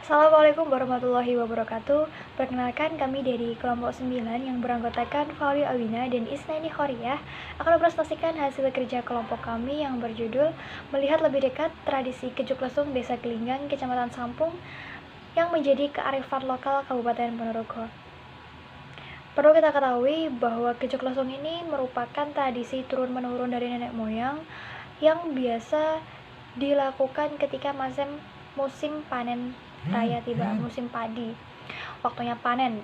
Assalamualaikum warahmatullahi wabarakatuh. Perkenalkan, kami dari kelompok 9 yang beranggotakan Fauli Awina dan Isnaini Khoriyah akan mempresentasikan hasil kerja kelompok kami yang berjudul Melihat Lebih Dekat Tradisi Kejuk Lesung Desa Gelinggang, Kecamatan Sampung yang menjadi kearifan lokal Kabupaten Ponorogo. Perlu kita ketahui bahwa kejuk lesung ini merupakan tradisi turun-menurun dari nenek moyang yang biasa dilakukan ketika musim panen raya tiba, musim padi, waktunya panen.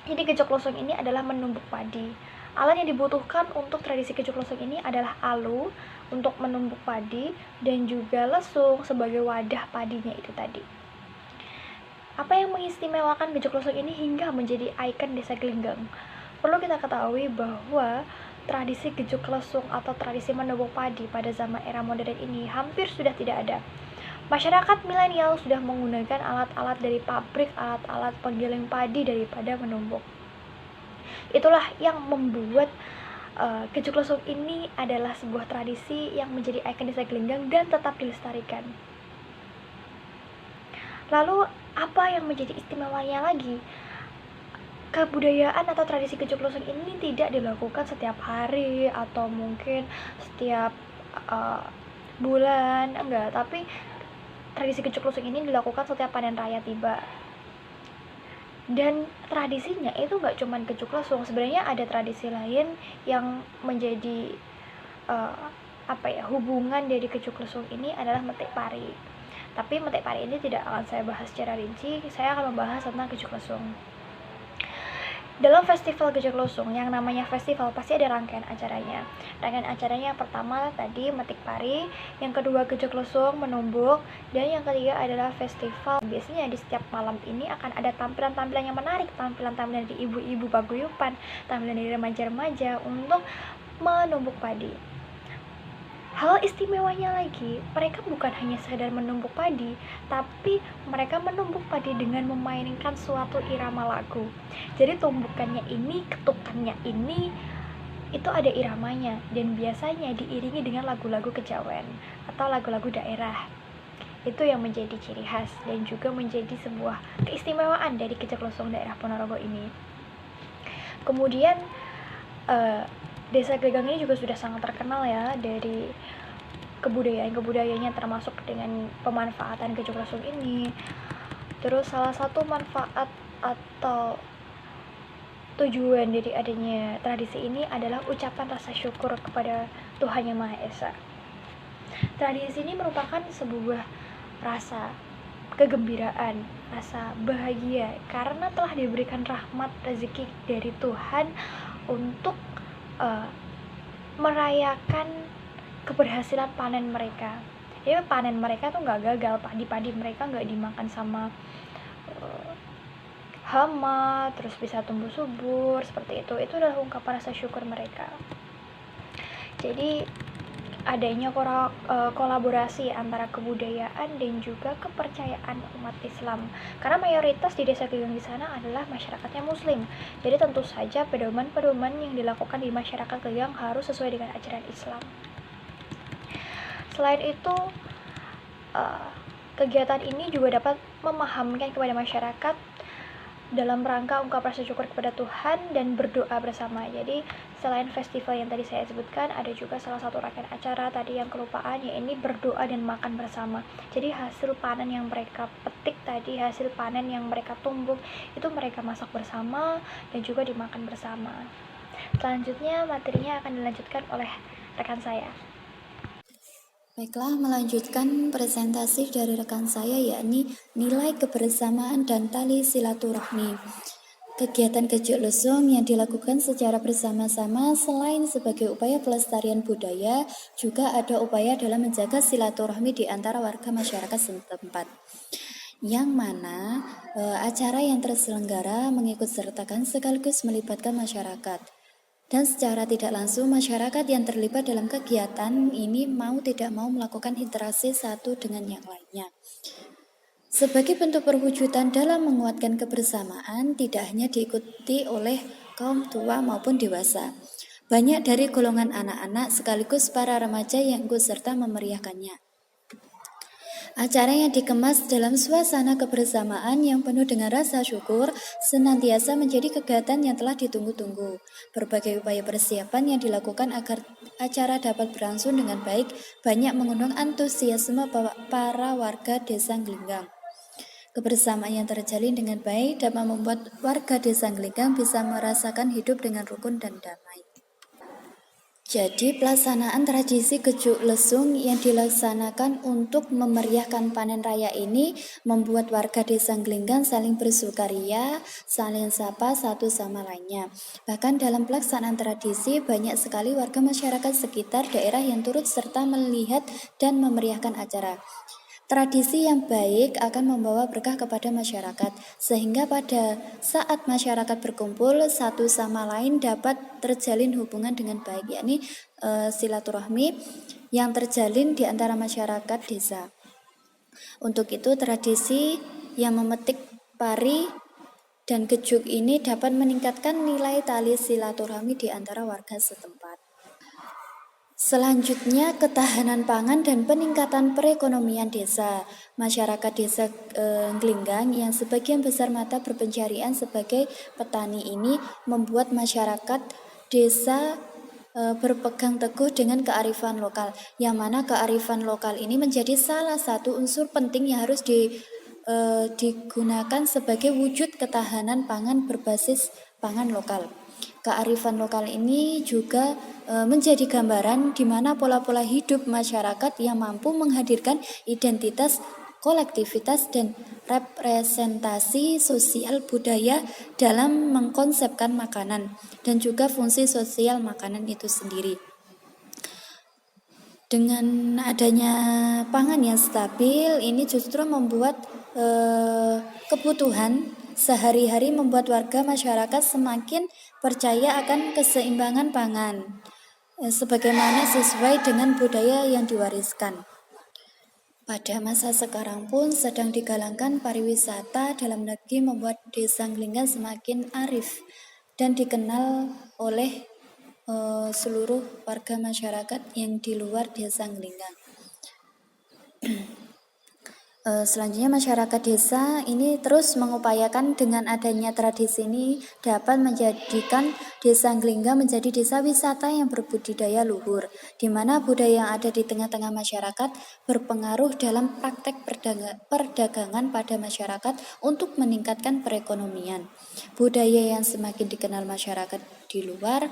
Jadi kejuk lesung ini adalah menumbuk padi. Alat yang dibutuhkan untuk tradisi kejuk lesung ini adalah alu untuk menumbuk padi dan juga lesung sebagai wadah padinya itu tadi. Apa yang mengistimewakan kejuk lesung ini hingga menjadi ikon desa Gelinggang? Perlu kita ketahui bahwa tradisi kejuk lesung atau tradisi menumbuk padi pada zaman era modern ini hampir sudah tidak ada. Masyarakat milenial sudah menggunakan alat-alat dari pabrik, alat-alat penggiling padi daripada menumbuk. Itulah yang membuat kejuk lesung ini adalah sebuah tradisi yang menjadi ikon desa Gelinggang dan tetap dilestarikan. Lalu apa yang menjadi istimewanya lagi? Kebudayaan atau tradisi kejuk lesung ini tidak dilakukan setiap hari atau mungkin setiap bulan, enggak, tapi tradisi kejuk lesung ini dilakukan setiap panen raya tiba. Dan tradisinya itu nggak cuma kejuk lesung, sebenarnya ada tradisi lain yang menjadi hubungan dari kejuk lesung ini adalah metik pari. Tapi metik pari ini tidak akan saya bahas secara rinci, saya akan membahas tentang kejuk lesung. Dalam festival kejuk lesung, yang namanya festival pasti ada rangkaian acaranya. Rangkaian acaranya yang pertama tadi metik pari, yang kedua kejuk lesung, menumbuk, dan yang ketiga adalah festival. Biasanya di setiap malam ini akan ada tampilan-tampilan yang menarik, tampilan-tampilan dari ibu-ibu paguyuban, tampilan dari remaja-remaja untuk menumbuk padi. Hal istimewanya lagi, mereka bukan hanya sekedar menumbuk padi, tapi mereka menumbuk padi dengan memainkan suatu irama lagu. Jadi tumbukannya ini, ketukannya ini, itu ada iramanya dan biasanya diiringi dengan lagu-lagu kejawen atau lagu-lagu daerah. Itu yang menjadi ciri khas dan juga menjadi sebuah keistimewaan dari kejuk lesung daerah Ponorogo ini. Kemudian Desa Gelinggang ini juga sudah sangat terkenal ya dari kebudayaan-kebudayaannya, termasuk dengan pemanfaatan kejuk lesung ini. Terus salah satu manfaat atau tujuan dari adanya tradisi ini adalah ucapan rasa syukur kepada Tuhan Yang Maha Esa. Tradisi ini merupakan sebuah rasa kegembiraan, rasa bahagia karena telah diberikan rahmat rezeki dari Tuhan untuk merayakan keberhasilan panen mereka. Jadi panen mereka tuh nggak gagal, padi-padi mereka nggak dimakan sama hama, terus bisa tumbuh subur seperti itu. Itu adalah ungkapan rasa syukur mereka. Jadi adanya kolaborasi antara kebudayaan dan juga kepercayaan umat Islam, karena mayoritas di desa Gelinggang di sana adalah masyarakatnya Muslim. Jadi tentu saja pedoman-pedoman yang dilakukan di masyarakat Gelinggang harus sesuai dengan ajaran Islam. Selain itu, kegiatan ini juga dapat memahamkan kepada masyarakat dalam rangka ungkap rasa syukur kepada Tuhan dan berdoa bersama. Jadi selain festival yang tadi saya sebutkan, ada juga salah satu rangkaian acara tadi yang kelupaan, yaitu berdoa dan makan bersama. Jadi hasil panen yang mereka petik tadi, hasil panen yang mereka tumbuk, itu mereka masak bersama dan juga dimakan bersama. Selanjutnya materinya akan dilanjutkan oleh rekan saya. Baiklah, melanjutkan presentasi dari rekan saya, yakni nilai kebersamaan dan tali silaturahmi. Kegiatan kejuk lesung yang dilakukan secara bersama-sama selain sebagai upaya pelestarian budaya, juga ada upaya dalam menjaga silaturahmi di antara warga masyarakat setempat. Yang mana acara yang terselenggara mengikut sertakan sekaligus melibatkan masyarakat. Dan secara tidak langsung masyarakat yang terlibat dalam kegiatan ini mau tidak mau melakukan interaksi satu dengan yang lainnya. Sebagai bentuk perwujudan dalam menguatkan kebersamaan, tidak hanya diikuti oleh kaum tua maupun dewasa. Banyak dari golongan anak-anak sekaligus para remaja yang ikut serta memeriahkannya. Acara yang dikemas dalam suasana kebersamaan yang penuh dengan rasa syukur senantiasa menjadi kegiatan yang telah ditunggu-tunggu. Berbagai upaya persiapan yang dilakukan agar acara dapat berlangsung dengan baik banyak mengundang antusiasme para warga desa Glinggang. Kebersamaan yang terjalin dengan baik dapat membuat warga desa Glinggang bisa merasakan hidup dengan rukun dan damai. Jadi pelaksanaan tradisi Gejuk Lesung yang dilaksanakan untuk memeriahkan panen raya ini membuat warga desa Glinggang saling bersukaria, saling sapa satu sama lainnya. Bahkan dalam pelaksanaan tradisi banyak sekali warga masyarakat sekitar daerah yang turut serta melihat dan memeriahkan acara. Tradisi yang baik akan membawa berkah kepada masyarakat, sehingga pada saat masyarakat berkumpul satu sama lain dapat terjalin hubungan dengan baik, yakni silaturahmi yang terjalin di antara masyarakat desa. Untuk itu tradisi yang memetik pari dan gejuk ini dapat meningkatkan nilai tali silaturahmi di antara warga setempat. Selanjutnya, ketahanan pangan dan peningkatan perekonomian desa. Masyarakat desa Glinggang yang sebagian besar mata berpencarian sebagai petani ini membuat masyarakat desa berpegang teguh dengan kearifan lokal, yang mana kearifan lokal ini menjadi salah satu unsur penting yang harus digunakan sebagai wujud ketahanan pangan berbasis pangan lokal. Kearifan lokal ini juga menjadi gambaran di mana pola-pola hidup masyarakat yang mampu menghadirkan identitas, kolektivitas, dan representasi sosial budaya dalam mengkonsepkan makanan dan juga fungsi sosial makanan itu sendiri. Dengan adanya pangan yang stabil, ini justru membuat kebutuhan sehari-hari membuat warga masyarakat semakin percaya akan keseimbangan pangan, sebagaimana sesuai dengan budaya yang diwariskan. Pada masa sekarang pun sedang digalangkan pariwisata dalam negeri membuat desa Glinggang semakin arif dan dikenal oleh seluruh warga masyarakat yang di luar desa Glinggang. Selanjutnya masyarakat desa ini terus mengupayakan dengan adanya tradisi ini dapat menjadikan desa Glinggang menjadi desa wisata yang berbudidaya luhur, di mana budaya yang ada di tengah-tengah masyarakat berpengaruh dalam praktek perdagangan pada masyarakat untuk meningkatkan perekonomian. Budaya yang semakin dikenal masyarakat di luar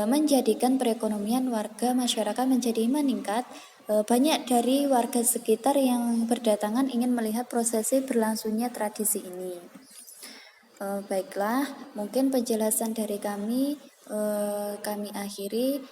menjadikan perekonomian warga masyarakat menjadi meningkat. Banyak dari warga sekitar yang berdatangan ingin melihat prosesi berlangsungnya tradisi ini. Baiklah, mungkin penjelasan dari kami akhiri.